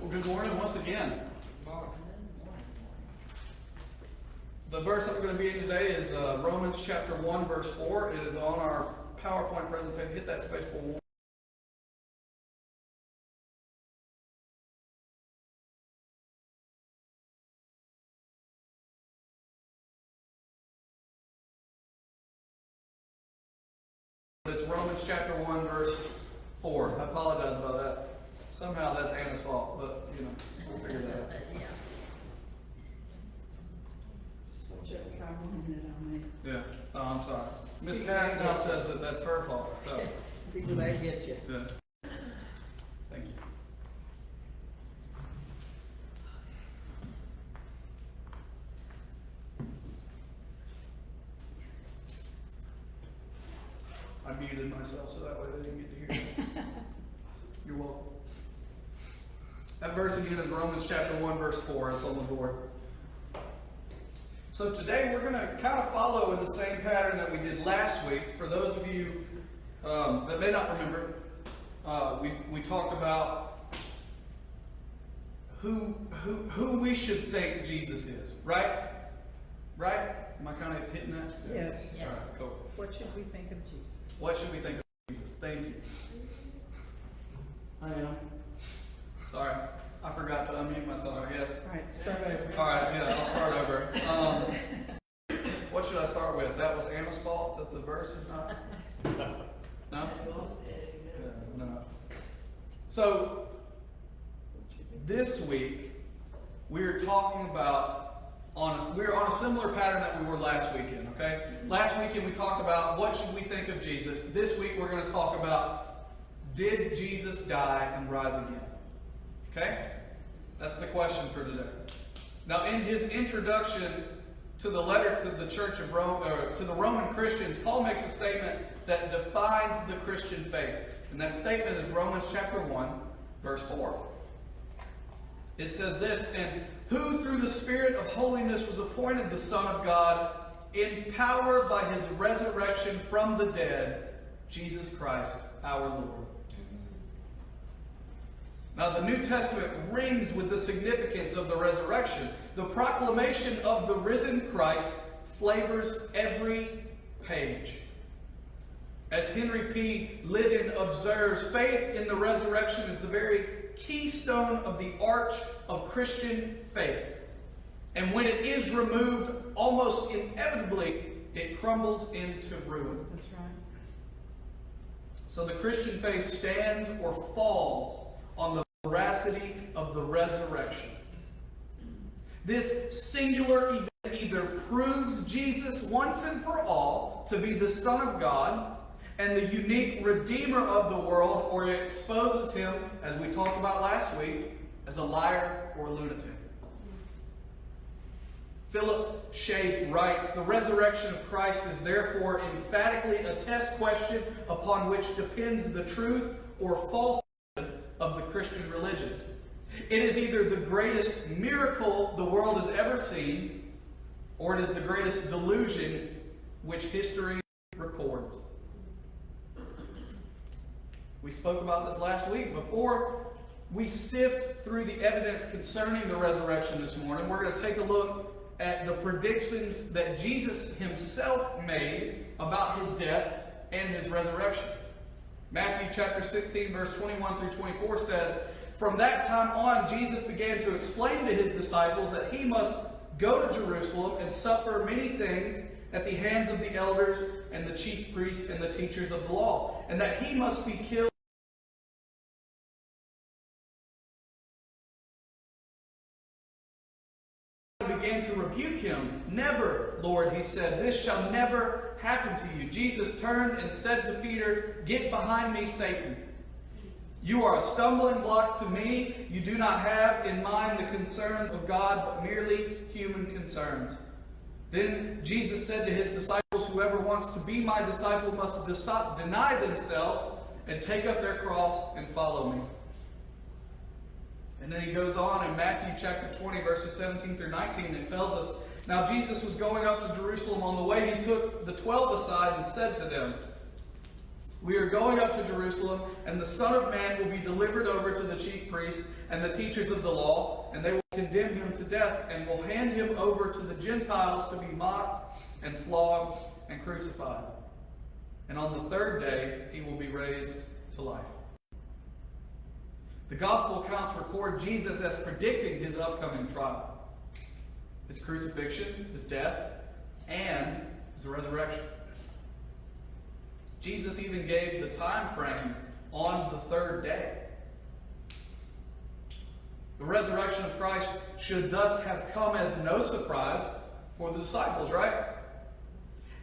Good morning once again. The verse that we're going to be in today is Romans chapter 1, verse 4. It is on our PowerPoint presentation. Hit that space bar one. It's Romans chapter 1, verse 4. I apologize about that. Somehow that's Anna's fault, but you know, we'll figure that out. Yeah. Oh, I'm sorry. Miss Cass now says that that's her fault. So see where that gets you. yeah. Thank you. I muted myself so that way they didn't get to hear me. You're welcome. That verse again is Romans chapter 1, verse 4. It's on the board. So today we're going to kind of follow in the same pattern that we did last week. For those of you that may not remember, we talked about who we should think Jesus is, right? Right? Am I kind of hitting that? Yes. All right, cool. What should we think of Jesus? What should we think of Jesus? Thank you. I am. Sorry. I forgot to unmute myself, I guess. All right, start over. All right, yeah, I'll start over. What should I start with? That was Anna's fault that the verse is not? No? Yeah, no. So, this week, we're talking about, we're on a similar pattern that we were last weekend, okay? Last weekend we talked about what should we think of Jesus. This week we're going to talk about, did Jesus die and rise again? Okay? That's the question for today. Now, in his introduction to the letter to the Church of Rome, or to the Roman Christians, Paul makes a statement that defines the Christian faith. And that statement is Romans chapter 1, verse 4. It says this, "And who through the Spirit of holiness was appointed the Son of God, in power by his resurrection from the dead, Jesus Christ our Lord." Now, the New Testament rings with the significance of the resurrection. The proclamation of the risen Christ flavors every page. As Henry P. Liddon observes, faith in the resurrection is the very keystone of the arch of Christian faith. And when it is removed, almost inevitably, it crumbles into ruin. That's right. So the Christian faith stands or falls on the veracity of the resurrection. This singular event either proves Jesus once and for all to be the Son of God and the unique Redeemer of the world, or it exposes him, as we talked about last week, as a liar or a lunatic. Philip Schaff writes, "The resurrection of Christ is therefore emphatically a test question upon which depends the truth or falsehood of the Christian religion. It is either the greatest miracle the world has ever seen, or it is the greatest delusion which history records." We spoke about this last week. Before we sift through the evidence concerning the resurrection this morning, we're going to take a look at the predictions that Jesus himself made about his death and his resurrection. Matthew chapter 16, verse 21 through 24 says, "From that time on, Jesus began to explain to his disciples that he must go to Jerusalem and suffer many things at the hands of the elders and the chief priests and the teachers of the law, and that he must be killed." Began to rebuke him. "Never, Lord," he said, "this shall never happen to you." Jesus turned and said to Peter, "Get behind me, Satan. You are a stumbling block to me. You do not have in mind the concerns of God, but merely human concerns." Then Jesus said to his disciples, "Whoever wants to be my disciple must deny themselves and take up their cross and follow me." And then he goes on in Matthew chapter 20, verses 17 through 19, and tells us, "Now Jesus was going up to Jerusalem. On the way he took the 12 aside and said to them, We are going up to Jerusalem, and the Son of Man will be delivered over to the chief priests and the teachers of the law, and they will condemn him to death, and will hand him over to the Gentiles to be mocked and flogged and crucified. And on the third day, he will be raised to life. The gospel accounts record Jesus as predicting his upcoming trial, his crucifixion, his death, and his resurrection. Jesus even gave the time frame on the third day. The resurrection of Christ should thus have come as no surprise for the disciples, right?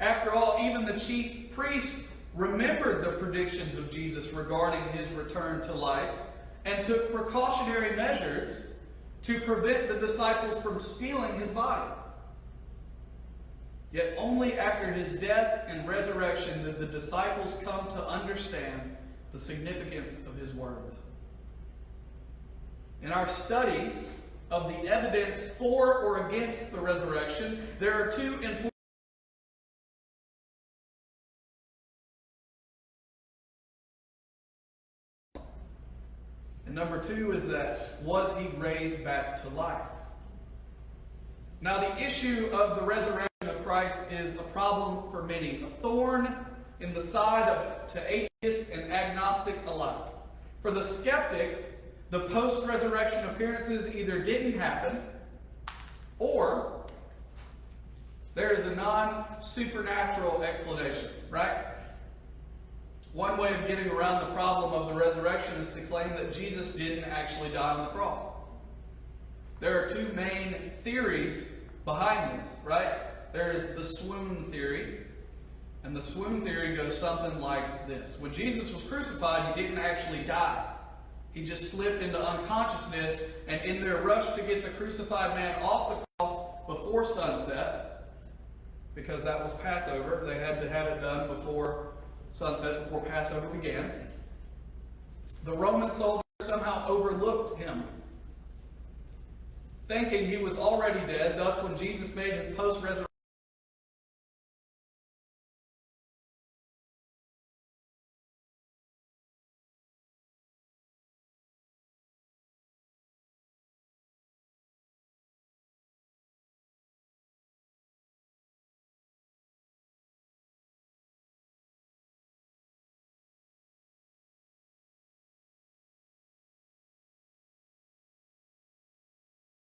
After all, even the chief priests remembered the predictions of Jesus regarding his return to life and took precautionary measures to prevent the disciples from stealing his body. Yet only after his death and resurrection did the disciples come to understand the significance of his words. In our study of the evidence for or against the resurrection, there are two important. And number two is that, was he raised back to life? Now, the issue of the resurrection of Christ is a problem for many, a thorn in the side to atheists and agnostic alike. For the skeptic, the post-resurrection appearances either didn't happen, or there is a non-supernatural explanation, right? One way of getting around the problem of the resurrection is to claim that Jesus didn't actually die on the cross. There are two main theories behind this, right? There is the swoon theory, and the swoon theory goes something like this. When Jesus was crucified, he didn't actually die. He just slipped into unconsciousness, and in their rush to get the crucified man off the cross before sunset, because that was Passover, they had to have it done before sunset, before Passover began, the Roman soldiers somehow overlooked him, thinking he was already dead. Thus, when Jesus made his post-resurrection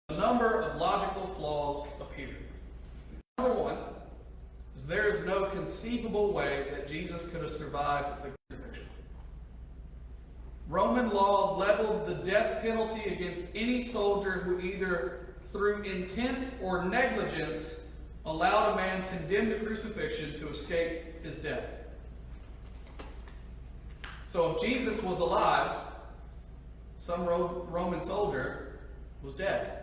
a number of logical flaws appear. Number one is there is no conceivable way that Jesus could have survived the crucifixion. Roman law leveled the death penalty against any soldier who either through intent or negligence allowed a man condemned to crucifixion to escape his death. So if Jesus was alive, some Roman soldier was dead.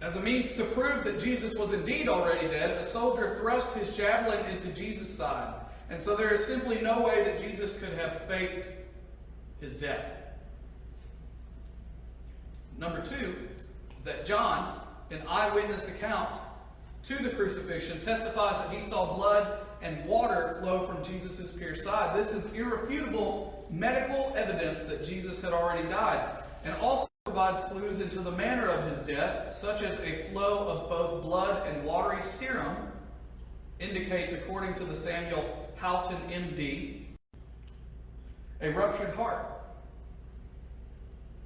As a means to prove that Jesus was indeed already dead, a soldier thrust his javelin into Jesus' side. And so there is simply no way that Jesus could have faked his death. Number two is that John, an eyewitness account to the crucifixion, testifies that he saw blood and water flow from Jesus' pierced side. This is irrefutable medical evidence that Jesus had already died, and also provides clues into the manner of his death, such as a flow of both blood and watery serum indicates, according to the Samuel Houghton, MD, a ruptured heart.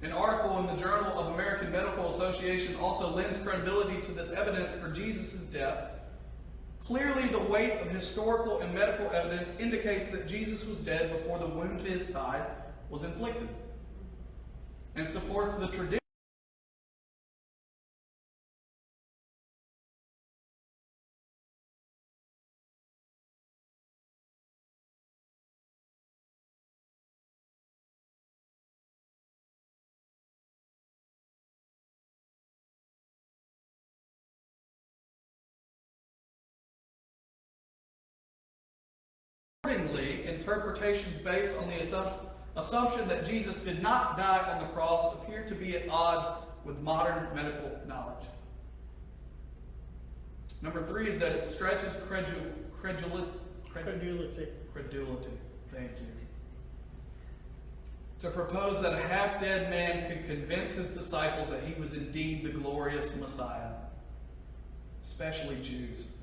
An article in the Journal of American Medical Association also lends credibility to this evidence for Jesus' death. Clearly, the weight of historical and medical evidence indicates that Jesus was dead before the wound to his side was inflicted, and supports the tradition accordingly. Interpretations based on the assumption that Jesus did not die on the cross appear to be at odds with modern medical knowledge. Number three is that it stretches credulity. Thank you. To propose that a half-dead man could convince his disciples that he was indeed the glorious Messiah, especially Jews.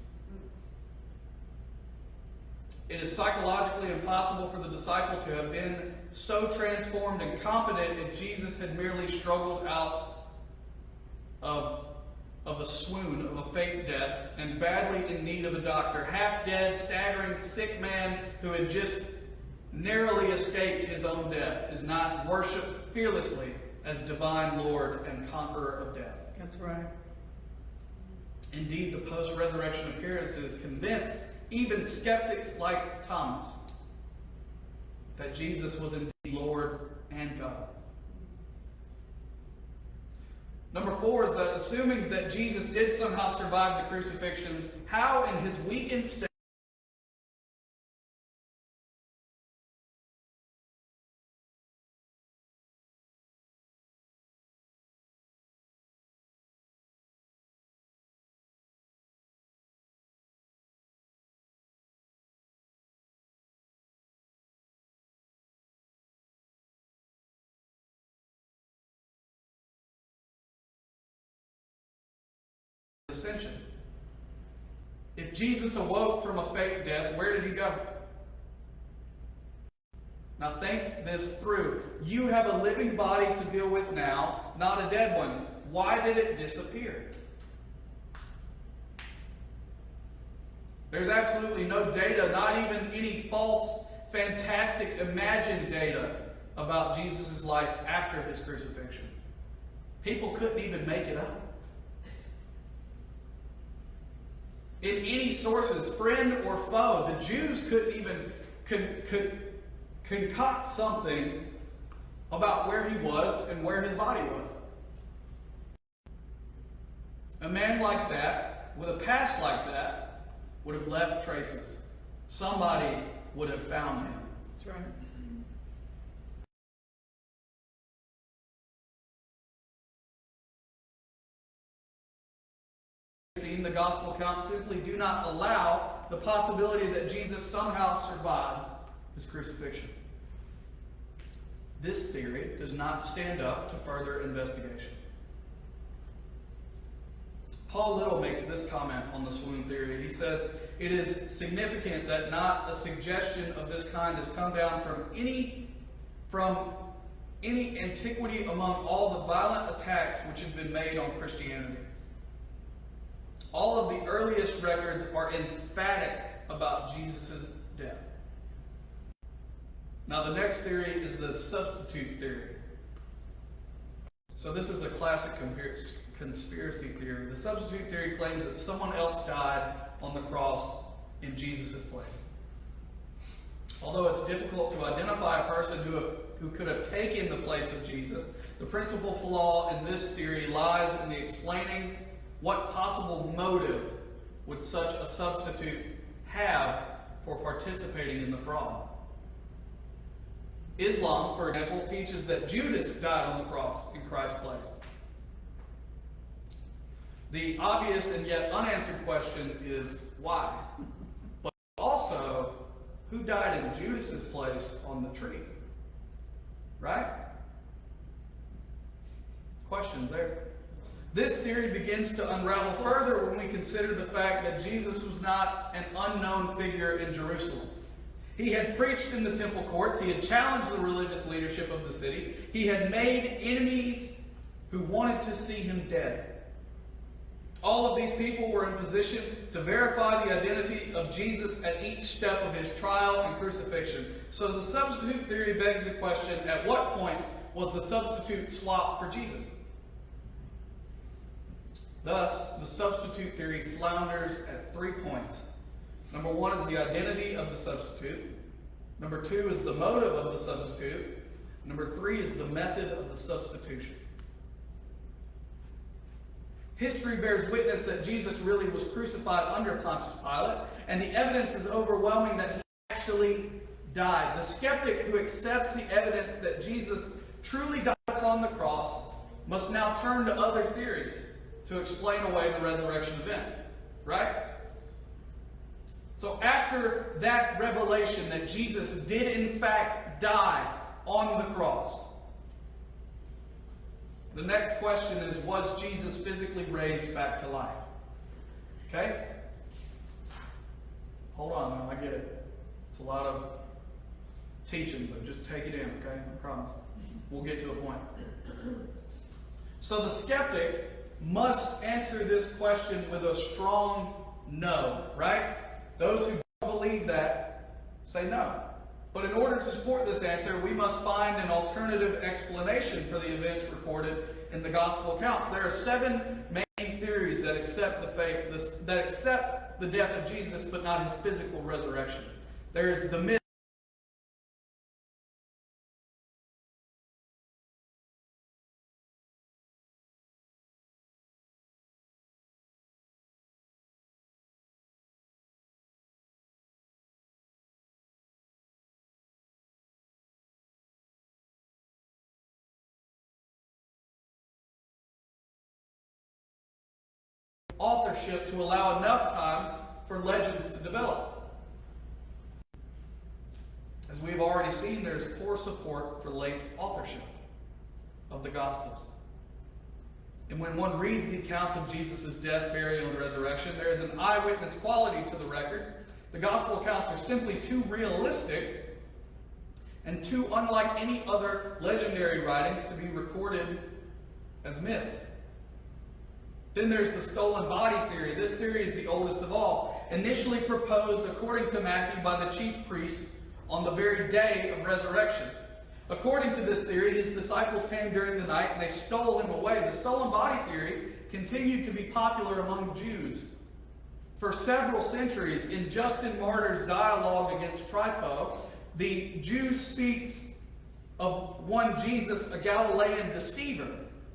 It is psychologically impossible for the disciple to have been so transformed and confident if Jesus had merely struggled out of a swoon, of a fake death, and badly in need of a doctor, half-dead, staggering, sick man who had just narrowly escaped his own death, is not worshipped fearlessly as divine Lord and conqueror of death. That's right. Indeed, the post-resurrection appearances convince even skeptics like Thomas that Jesus was indeed Lord and God. Number 4 is that assuming that Jesus did somehow survive the crucifixion, how in his weakened state ascension? If Jesus awoke from a fake death, where did he go? Now think this through. You have a living body to deal with now, not a dead one. Why did it disappear? There's absolutely no data, not even any false, fantastic, imagined data about Jesus' life after his crucifixion. People couldn't even make it up. In any sources, friend or foe, the Jews couldn't even concoct something about where he was and where his body was. A man like that, with a past like that, would have left traces. Somebody would have found him. That's right. The gospel accounts simply do not allow the possibility that Jesus somehow survived his crucifixion. This theory does not stand up to further investigation. Paul Little makes this comment on the swoon theory. He says, "It is significant that not a suggestion of this kind has come down from any antiquity among all the violent attacks which have been made on Christianity. All of the earliest records are emphatic about Jesus' death." Now the next theory is the substitute theory. So this is a classic conspiracy theory. The substitute theory claims that someone else died on the cross in Jesus' place. Although it's difficult to identify a person who could have taken the place of Jesus, the principal flaw in this theory lies in the explaining what possible motive would such a substitute have for participating in the fraud. Islam, for example, teaches that Judas died on the cross in Christ's place. The obvious and yet unanswered question is why? But also, who died in Judas's place on the tree? Right? Questions there. This theory begins to unravel further when we consider the fact that Jesus was not an unknown figure in Jerusalem. He had preached in the temple courts. He had challenged the religious leadership of the city. He had made enemies who wanted to see him dead. All of these people were in position to verify the identity of Jesus at each step of his trial and crucifixion. So the substitute theory begs the question, at what point was the substitute swapped for Jesus? Thus, the substitute theory flounders at 3 points. Number 1 is the identity of the substitute. Number 2 is the motive of the substitute. Number 3 is the method of the substitution. History bears witness that Jesus really was crucified under Pontius Pilate, and the evidence is overwhelming that he actually died. The skeptic who accepts the evidence that Jesus truly died upon the cross must now turn to other theories to explain away the resurrection event. Right? So after that revelation that Jesus did in fact die on the cross, the next question is, was Jesus physically raised back to life? Okay? Hold on now, I get it. It's a lot of teaching, but just take it in, okay? I promise. We'll get to a point. So the skeptic must answer this question with a strong no, right? Those who don't believe that say no. But in order to support this answer, we must find an alternative explanation for the events recorded in the gospel accounts. There are 7 main theories that accept the death of Jesus, but not his physical resurrection. There's the myth authorship to allow enough time for legends to develop. As we've already seen, there's poor support for late authorship of the Gospels. And when one reads the accounts of Jesus' death, burial, and resurrection, there is an eyewitness quality to the record. The Gospel accounts are simply too realistic and too unlike any other legendary writings to be recorded as myths. Then there's the stolen body theory. This theory is the oldest of all. Initially proposed, according to Matthew, by the chief priests on the very day of resurrection. According to this theory, his disciples came during the night and they stole him away. The stolen body theory continued to be popular among Jews. For several centuries, in Justin Martyr's dialogue against Trypho, the Jew speaks of one Jesus, a Galilean deceiver,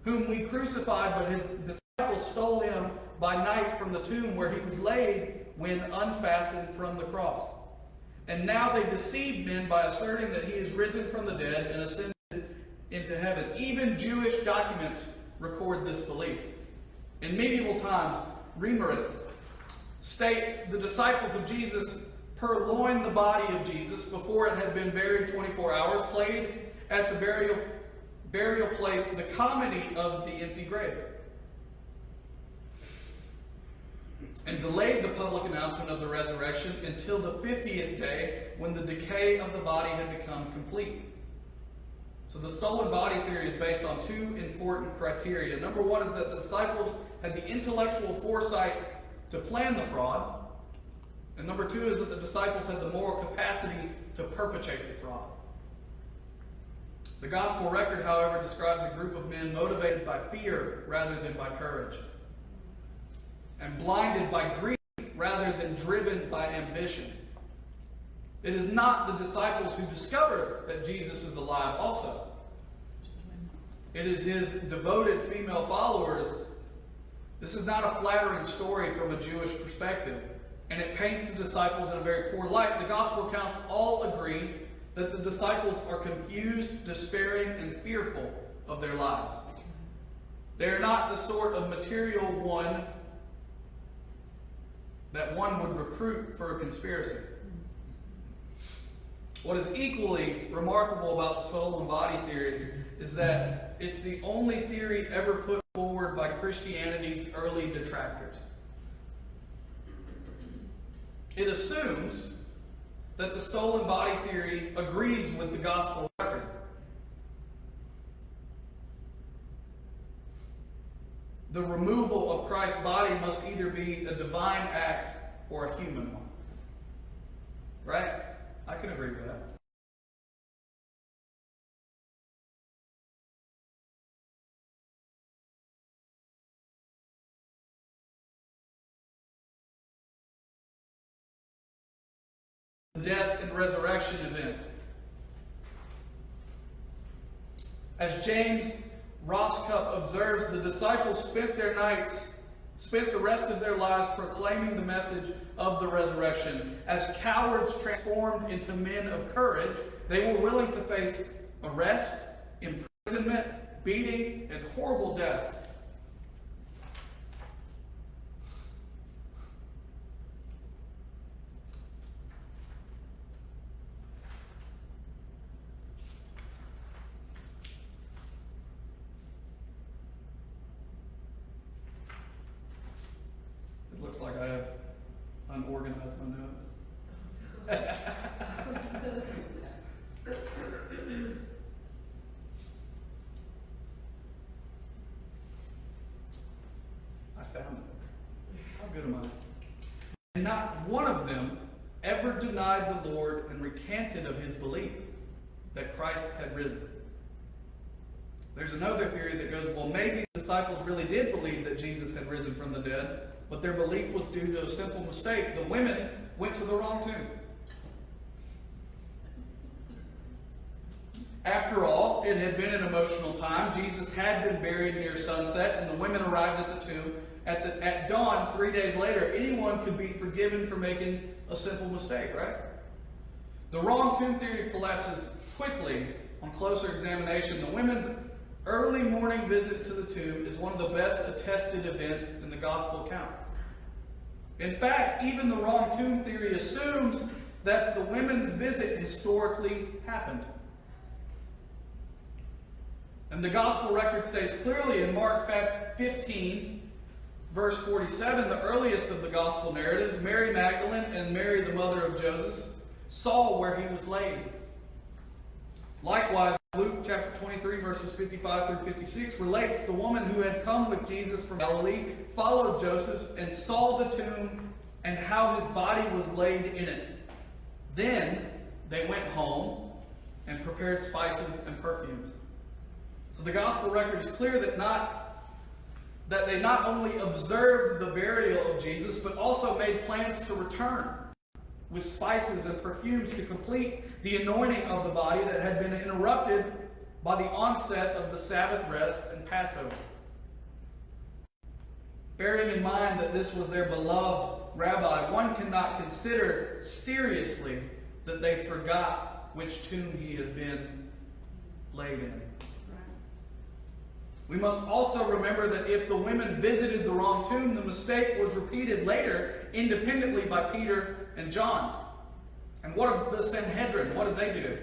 whom we crucified, but his disciples stole him by night from the tomb where he was laid when unfastened from the cross. And now they deceive men by asserting that he is risen from the dead and ascended into heaven. Even Jewish documents record this belief. In medieval times, Reimarus states the disciples of Jesus purloined the body of Jesus before it had been buried 24 hours, played at the burial place the comedy of the empty grave, and delayed the public announcement of the resurrection until the 50th day, when the decay of the body had become complete. So the stolen body theory is based on 2 important criteria. Number 1 is that the disciples had the intellectual foresight to plan the fraud. And number 2 is that the disciples had the moral capacity to perpetrate the fraud. The gospel record, however, describes a group of men motivated by fear rather than by courage, and blinded by grief rather than driven by ambition. It is not the disciples who discover that Jesus is alive also. It is his devoted female followers. This is not a flattering story from a Jewish perspective, and it paints the disciples in a very poor light. The gospel accounts all agree that the disciples are confused, despairing, and fearful of their lives. They are not the sort of material one that one would recruit for a conspiracy. What is equally remarkable about the stolen body theory is that it's the only theory ever put forward by Christianity's early detractors. It assumes that the stolen body theory agrees with the gospel record. The removal of Christ's body must either be a divine act or a human one. Right? I can agree with that. The death and resurrection event. As James Roscup observes, the disciples spent the rest of their lives proclaiming the message of the resurrection. As cowards transformed into men of courage, they were willing to face arrest, imprisonment, beating, and horrible death. looks like I have unorganized my notes. I found it. How good am I? And not one of them ever denied the Lord and recanted of his belief that Christ had risen. There's another theory that goes, well, maybe the disciples really did believe that Jesus had risen from the dead, but their belief was due to a simple mistake. The women went to the wrong tomb. After all, it had been an emotional time. Jesus had been buried near sunset, and the women arrived at the tomb at dawn 3 days later. Anyone could be forgiven for making a simple mistake, right? The wrong tomb theory collapses quickly on closer examination. The women's early morning visit to the tomb is one of the best attested events in the gospel accounts. In fact, even the wrong tomb theory assumes that the women's visit historically happened. And the gospel record states clearly in Mark 15, verse 47, the earliest of the gospel narratives, Mary Magdalene and Mary, the mother of Joseph, saw where he was laid. Likewise, Luke chapter 23, verses 55 through 56 relates the woman who had come with Jesus from Galilee followed Joseph and saw the tomb and how his body was laid in it. Then they went home and prepared spices and perfumes. So the gospel record is clear that they not only observed the burial of Jesus, but also made plans to return with spices and perfumes to complete the anointing of the body that had been interrupted by the onset of the Sabbath rest and Passover. Bearing in mind that this was their beloved rabbi, one cannot consider seriously that they forgot which tomb he had been laid in. We must also remember that if the women visited the wrong tomb, the mistake was repeated later independently by Peter and John. And what of the Sanhedrin? What did they do?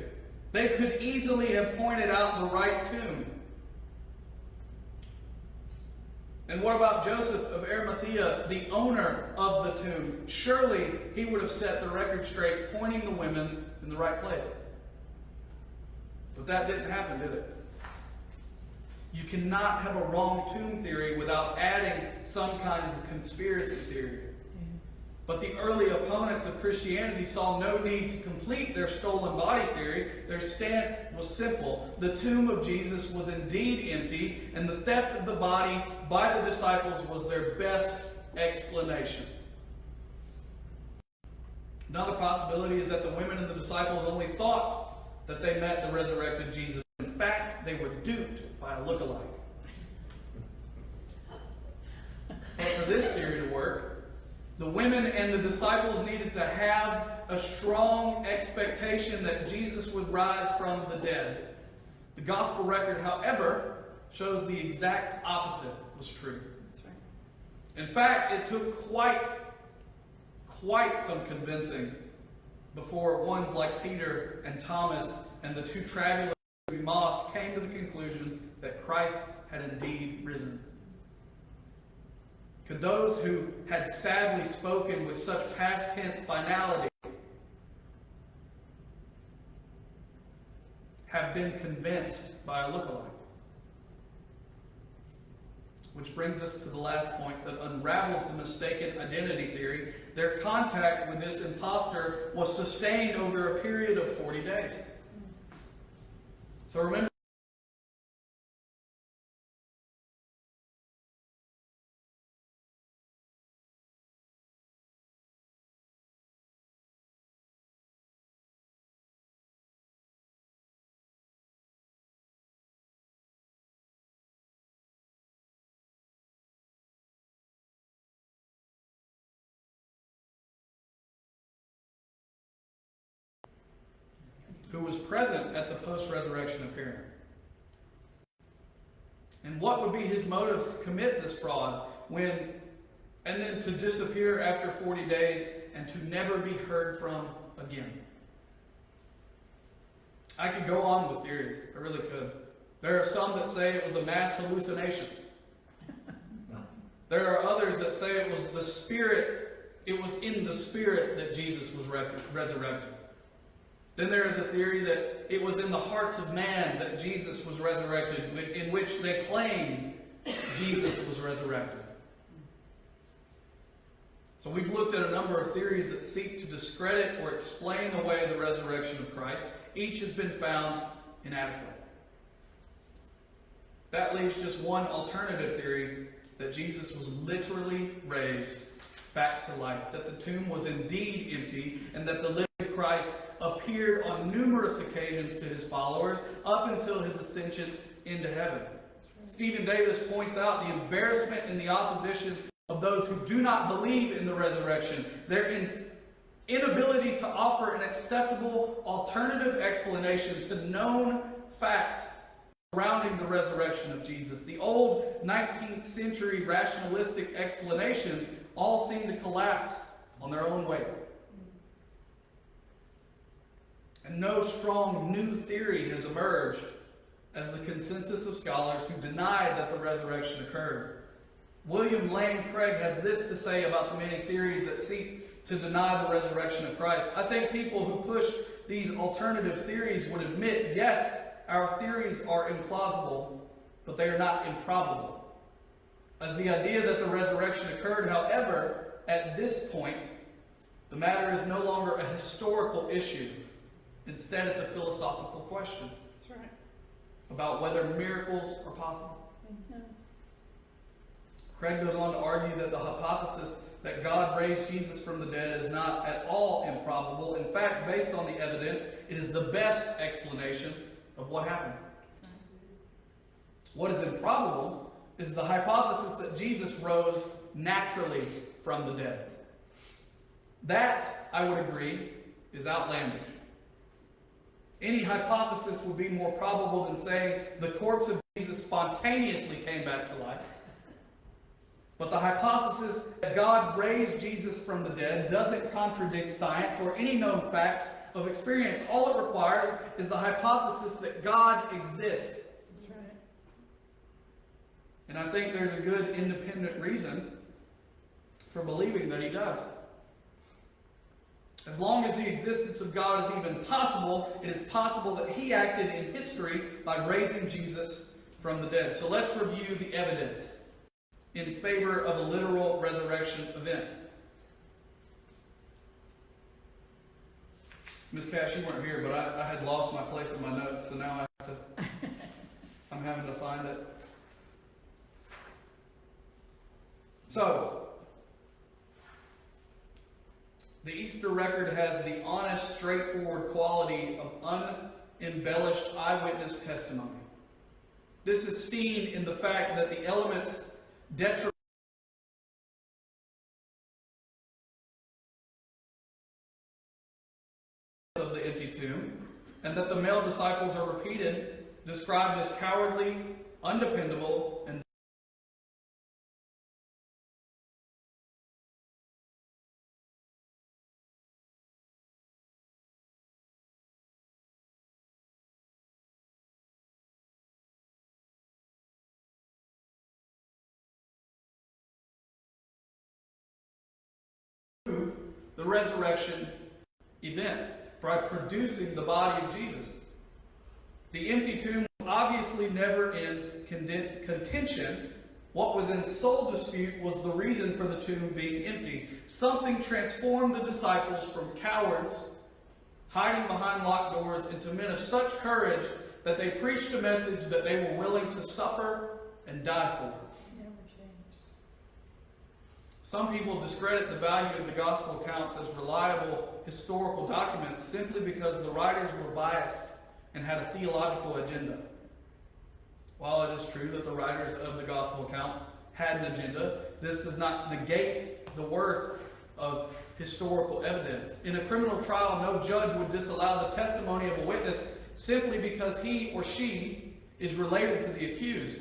They could easily have pointed out the right tomb. And what about Joseph of Arimathea, the owner of the tomb? Surely he would have set the record straight, pointing the women in the right place. But that didn't happen, did it? You cannot have a wrong tomb theory without adding some kind of conspiracy theory. But the early opponents of Christianity saw no need to complete their stolen body theory. Their stance was simple. The tomb of Jesus was indeed empty, and the theft of the body by the disciples was their best explanation. Another possibility is that the women and the disciples only thought that they met the resurrected Jesus. In fact, they were duped by a look-alike. But for this theory to work, the women and the disciples needed to have a strong expectation that Jesus would rise from the dead. The gospel record, however, shows the exact opposite was true. That's right. In fact, it took quite some convincing before ones like Peter and Thomas and the two travelers to Emmaus came to the conclusion that Christ had indeed risen. Could those who had sadly spoken with such past tense finality have been convinced by a lookalike? Which brings us to the last point that unravels the mistaken identity theory. Their contact with this impostor was sustained over a period of 40 days. So remember, who was present at the post-resurrection appearance. And what would be his motive to commit this fraud and then to disappear after 40 days and to never be heard from again? I could go on with theories. I really could. There are some that say it was a mass hallucination. There are others that say it was the Spirit, it was in the Spirit that Jesus was resurrected. Then there is a theory that it was in the hearts of man that Jesus was resurrected, in which they claim Jesus was resurrected. So we've looked at a number of theories that seek to discredit or explain away the resurrection of Christ. Each has been found inadequate. That leaves just one alternative theory, that Jesus was literally raised back to life, that the tomb was indeed empty, and that the living Christ appeared on numerous occasions to his followers up until his ascension into heaven. Stephen Davis points out the embarrassment and the opposition of those who do not believe in the resurrection, their inability to offer an acceptable alternative explanation to known facts surrounding the resurrection of Jesus. The old 19th century rationalistic explanations all seem to collapse on their own weight. And no strong new theory has emerged as the consensus of scholars who deny that the resurrection occurred. William Lane Craig has this to say about the many theories that seek to deny the resurrection of Christ. I think people who push these alternative theories would admit, yes, our theories are implausible, but they are not improbable. As the idea that the resurrection occurred, however, at this point, the matter is no longer a historical issue. Instead, it's a philosophical question. That's right. About whether miracles are possible. Mm-hmm. Craig goes on to argue that the hypothesis that God raised Jesus from the dead is not at all improbable. In fact, based on the evidence, it is the best explanation of what happened. What is improbable is the hypothesis that Jesus rose naturally from the dead. That, I would agree, is outlandish. Any hypothesis would be more probable than saying the corpse of Jesus spontaneously came back to life. But the hypothesis that God raised Jesus from the dead doesn't contradict science or any known facts of experience. All it requires is the hypothesis that God exists. That's right. And I think there's a good independent reason for believing that he does. As long as the existence of God is even possible, it is possible that he acted in history by raising Jesus from the dead. So let's review the evidence in favor of a literal resurrection event. Miss Cash, you weren't here, but I had lost my place in my notes, so now I'm having to find it. So, the Easter record has the honest, straightforward quality of unembellished eyewitness testimony. This is seen in the fact that the elements detrimental of the empty tomb, and that the male disciples are described as cowardly, undependable, and the resurrection event by producing the body of Jesus. The empty tomb was obviously never in contention. What was in sole dispute was the reason for the tomb being empty. Something transformed the disciples from cowards hiding behind locked doors into men of such courage that they preached a message that they were willing to suffer and die for. Never changed. Some people discredit the value of the gospel accounts as reliable historical documents simply because the writers were biased and had a theological agenda. While it is true that the writers of the gospel accounts had an agenda, this does not negate the worth of historical evidence. In a criminal trial, no judge would disallow the testimony of a witness simply because he or she is related to the accused,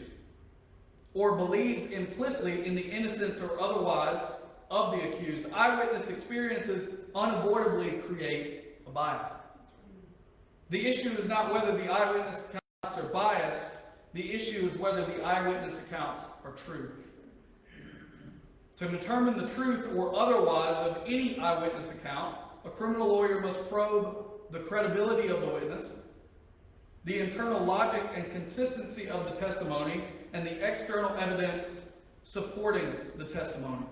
or believes implicitly in the innocence or otherwise of the accused. Eyewitness experiences unavoidably create a bias. The issue is not whether the eyewitness accounts are biased. The issue is whether the eyewitness accounts are true. To determine the truth or otherwise of any eyewitness account, a criminal lawyer must probe the credibility of the witness, the internal logic and consistency of the testimony, and the external evidence supporting the testimony.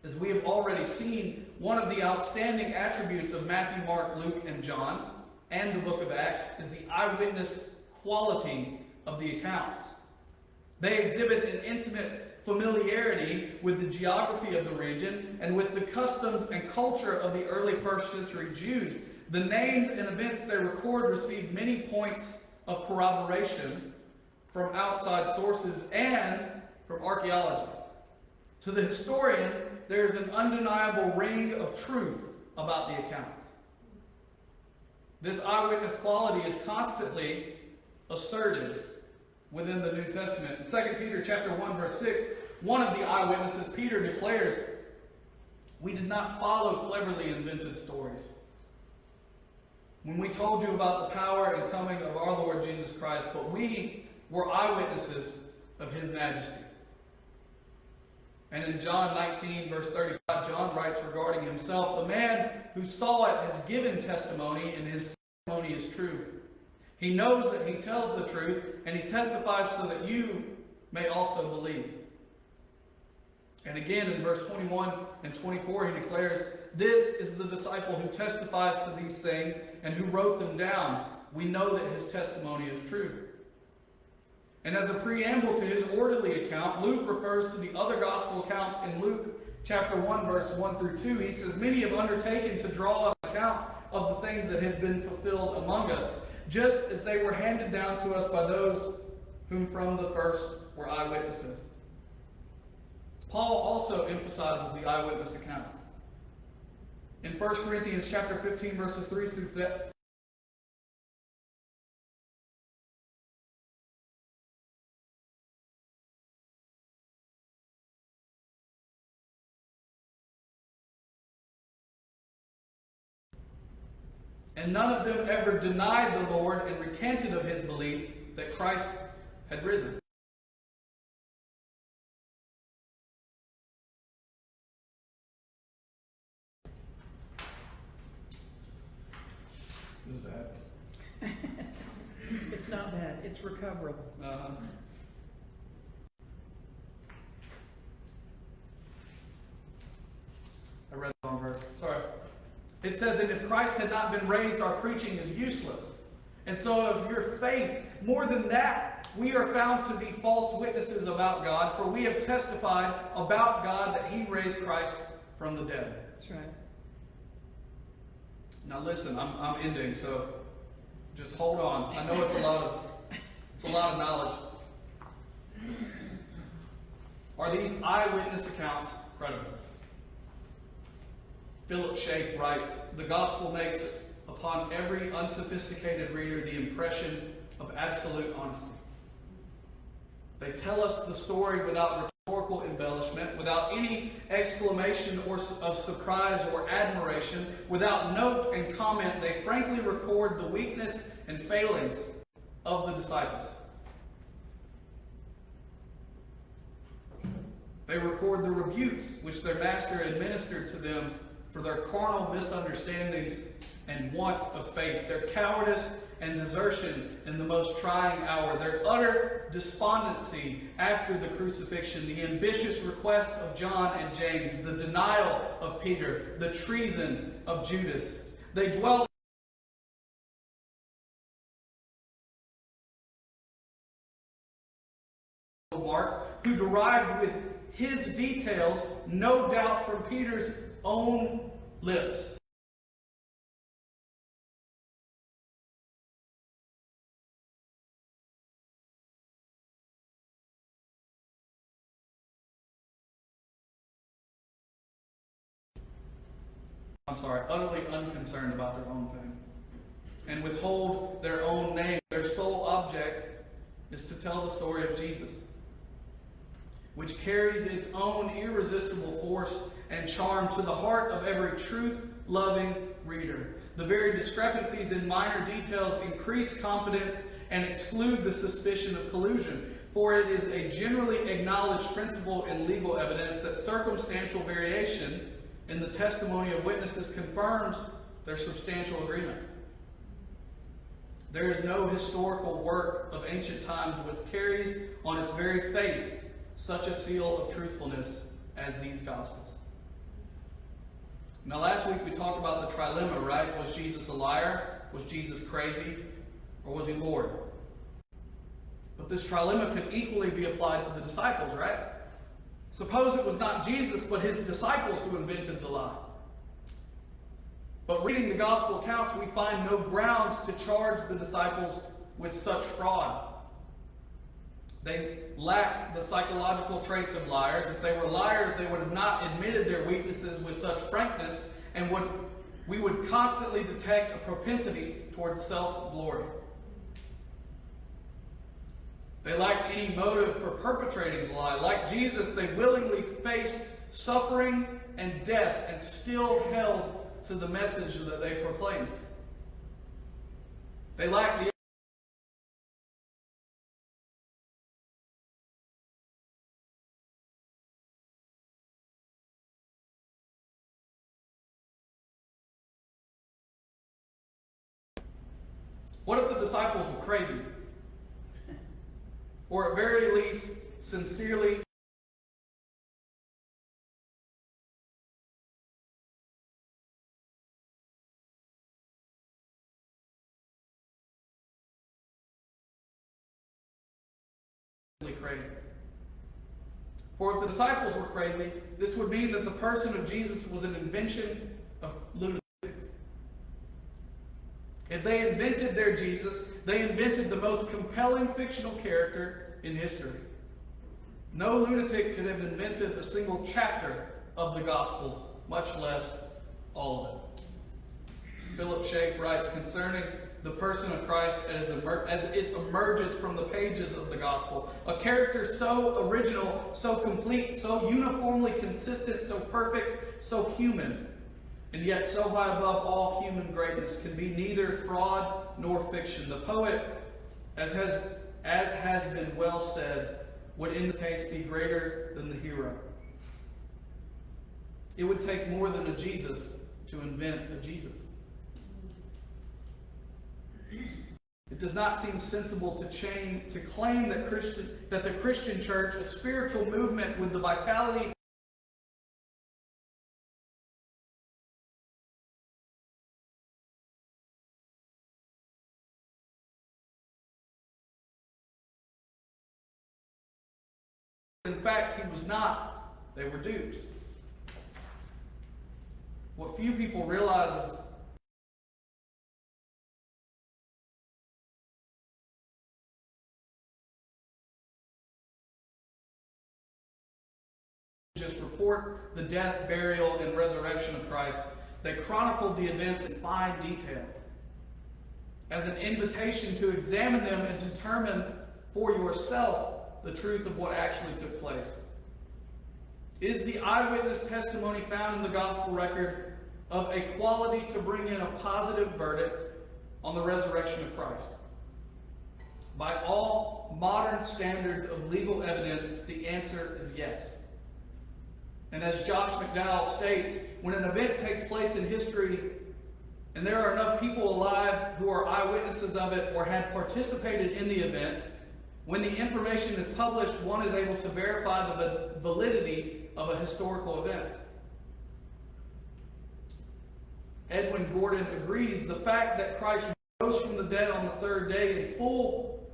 As we have already seen, one of the outstanding attributes of Matthew, Mark, Luke, and John, and the book of Acts, is the eyewitness quality of the accounts. They exhibit an intimate familiarity with the geography of the region and with the customs and culture of the early first century Jews. The names and events they record receive many points of corroboration from outside sources and from archaeology. To the historian, there is an undeniable ring of truth about the accounts. This eyewitness quality is constantly asserted within the New Testament. In 2 Peter chapter 1, verse 6, one of the eyewitnesses, Peter, declares, "We did not follow cleverly invented stories. When we told you about the power and coming of our Lord Jesus Christ, but we were eyewitnesses of his majesty." And in John 19, verse 35, John writes regarding himself, "The man who saw it has given testimony, and his testimony is true. He knows that he tells the truth, and he testifies so that you may also believe." And again in verse 21 and 24, he declares, "This is the disciple who testifies to these things and who wrote them down. We know that his testimony is true." And as a preamble to his orderly account, Luke refers to the other gospel accounts in Luke chapter 1, verse 1 through 2. He says, "Many have undertaken to draw an account of the things that have been fulfilled among us, just as they were handed down to us by those whom from the first were eyewitnesses." Paul also emphasizes the eyewitness accounts. In 1 Corinthians chapter 15, verses 3 through 10, "And none of them ever denied the Lord and recanted of his belief that Christ had risen." This is bad. It's not bad. It's recoverable. I read the wrong verse. Sorry. It says, "And if Christ had not been raised, our preaching is useless. And so is your faith. More than that, we are found to be false witnesses about God, for we have testified about God that he raised Christ from the dead." That's right. Now listen, I'm ending, so just hold on. I know it's a lot of knowledge. Are these eyewitness accounts credible? Philip Schaff writes, "The gospel makes upon every unsophisticated reader the impression of absolute honesty. They tell us the story without rhetorical embellishment, without any exclamation of surprise or admiration, without note and comment. They frankly record the weakness and failings of the disciples. They record the rebukes which their master administered to them for their carnal misunderstandings and want of faith, their cowardice and desertion in the most trying hour, their utter despondency after the crucifixion, the ambitious request of John and James, the denial of Peter, the treason of Judas. They dwell on Mark, who derived with his details, no doubt from Peter's own lips. Utterly unconcerned about their own fame, and withhold their own name. Their sole object is to tell the story of Jesus, which carries its own irresistible force and charm to the heart of every truth-loving reader. The very discrepancies in minor details increase confidence and exclude the suspicion of collusion. for it is a generally acknowledged principle in legal evidence that circumstantial variation in the testimony of witnesses confirms their substantial agreement. There is no historical work of ancient times which carries on its very face such a seal of truthfulness as these Gospels. Now, last week we talked about the trilemma, right? Was Jesus a liar? Was Jesus crazy? Or was he Lord? But this trilemma could equally be applied to the disciples, right? Suppose it was not Jesus, but his disciples who invented the lie. But reading the gospel accounts, we find no grounds to charge the disciples with such fraud. They lack the psychological traits of liars. If they were liars, they would have not admitted their weaknesses with such frankness, and we would constantly detect a propensity towards self-glory. They lacked any motive for perpetrating the lie. Like Jesus, they willingly faced suffering and death and still held to the message that they proclaimed. They lacked the What if the disciples were crazy? Or at very least, sincerely crazy? For if the disciples were crazy, this would mean that the person of Jesus was an invention of lunatics. If they invented their Jesus, they invented the most compelling fictional character in history. No lunatic could have invented a single chapter of the Gospels, much less all of them. Philip Schaff writes concerning the person of Christ as it emerges from the pages of the Gospel. A character so original, so complete, so uniformly consistent, so perfect, so human, and yet so high above all human greatness, can be neither fraud nor fiction. The poet, as has been well said, would in this case be greater than the hero. It would take more than a Jesus to invent a Jesus. It does not seem sensible to claim that the Christian church, a spiritual movement with the vitality in fact, he was not. They were dupes. What few people realize is just report the death, burial, and resurrection of Christ. They chronicled the events in fine detail as an invitation to examine them and determine for yourself the truth of what actually took place. Is the eyewitness testimony found in the gospel record of a quality to bring in a positive verdict on the resurrection of Christ? By all modern standards of legal evidence, the answer is yes. And as Josh McDowell states, when an event takes place in history and there are enough people alive who are eyewitnesses of it or had participated in the event, when the information is published, one is able to verify the validity of a historical event. Edwin Gordon agrees the fact that Christ rose from the dead on the third day in full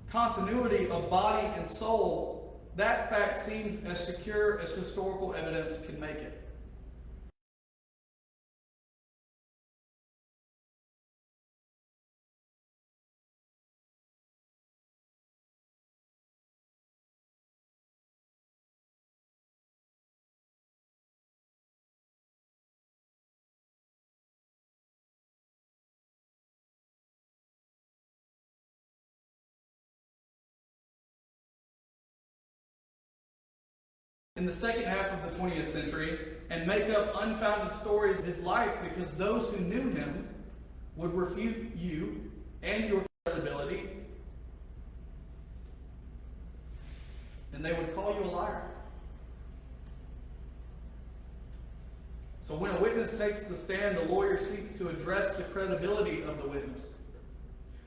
continuity of body and soul, that fact seems as secure as historical evidence can make it. In the second half of the 20th century, and make up unfounded stories of his life because those who knew him would refute you and your credibility and they would call you a liar. So when a witness takes the stand, the lawyer seeks to address the credibility of the witness.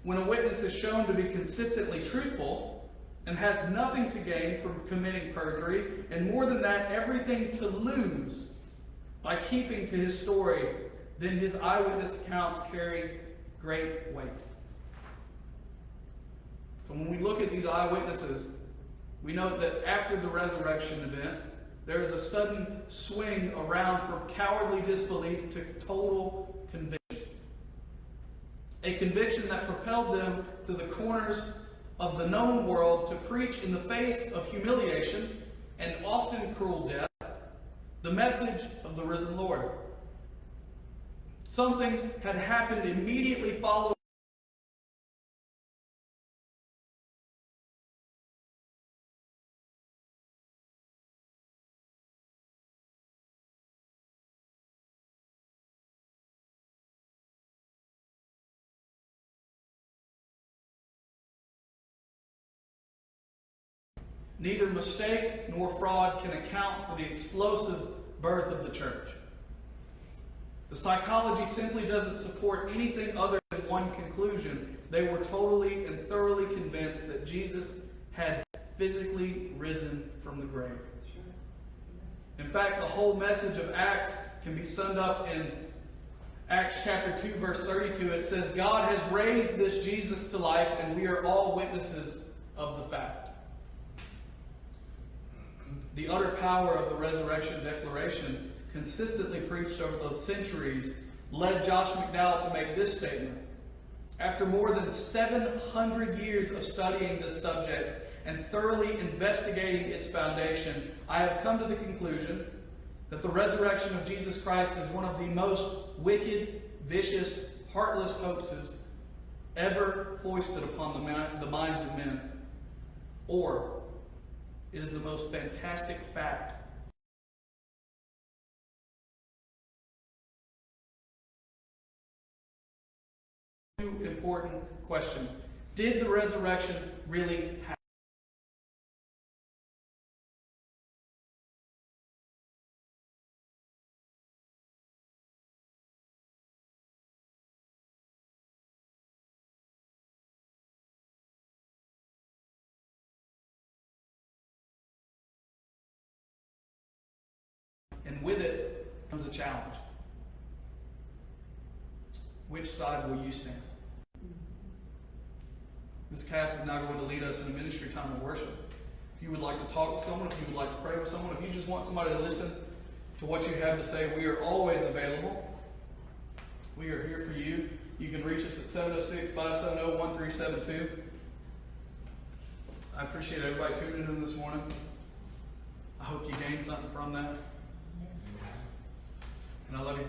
When a witness is shown to be consistently truthful and has nothing to gain from committing perjury, and more than that, everything to lose by keeping to his story, then his eyewitness accounts carry great weight. So when we look at these eyewitnesses, we note that after the resurrection event, there is a sudden swing around from cowardly disbelief to total conviction. A conviction that propelled them to the corners of the known world to preach in the face of humiliation and often cruel death the message of the risen Lord. Something had happened immediately following. Neither mistake nor fraud can account for the explosive birth of the church. The psychology simply doesn't support anything other than one conclusion. They were totally and thoroughly convinced that Jesus had physically risen from the grave. In fact, the whole message of Acts can be summed up in Acts chapter 2, verse 32. It says, God has raised this Jesus to life, and we are all witnesses of the fact. The utter power of the resurrection declaration, consistently preached over the centuries, led Josh McDowell to make this statement. After more than 700 years of studying this subject and thoroughly investigating its foundation, I have come to the conclusion that the resurrection of Jesus Christ is one of the most wicked, vicious, heartless hoaxes ever foisted upon the minds of men. Or it is the most fantastic fact important question. Did the resurrection really happen? And with it comes a challenge. Which side will you stand? Ms. Cass is now going to lead us in a ministry time of worship. If you would like to talk with someone, if you would like to pray with someone, if you just want somebody to listen to what you have to say, we are always available. We are here for you. You can reach us at 706-570-1372. I appreciate everybody tuning in this morning. I hope you gained something from that. And I love you.